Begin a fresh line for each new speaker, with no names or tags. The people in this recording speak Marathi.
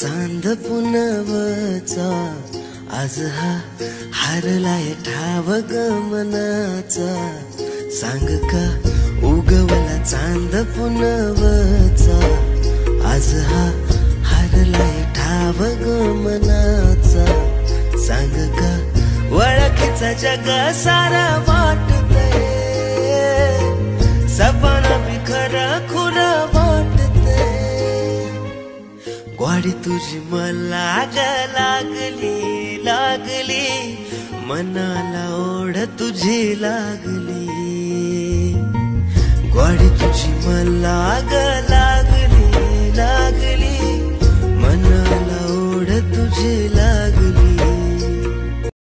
चांद पुनवचा आज हा हारलाय ठाव गमनाचा सांग का उगवला चांद पुनवचा आज हा हारलाय ठाव गमनाचा सांग का ओळखीचा जग सारा वाटतंय सपना भी खरं खुरं वाटतंय ग्वाडी तुझी मला लागली लागली मनाला ओढ तुझी लागली ग्वाडी तुझी मला लागली लागली मनाला ओढ तुझी लागली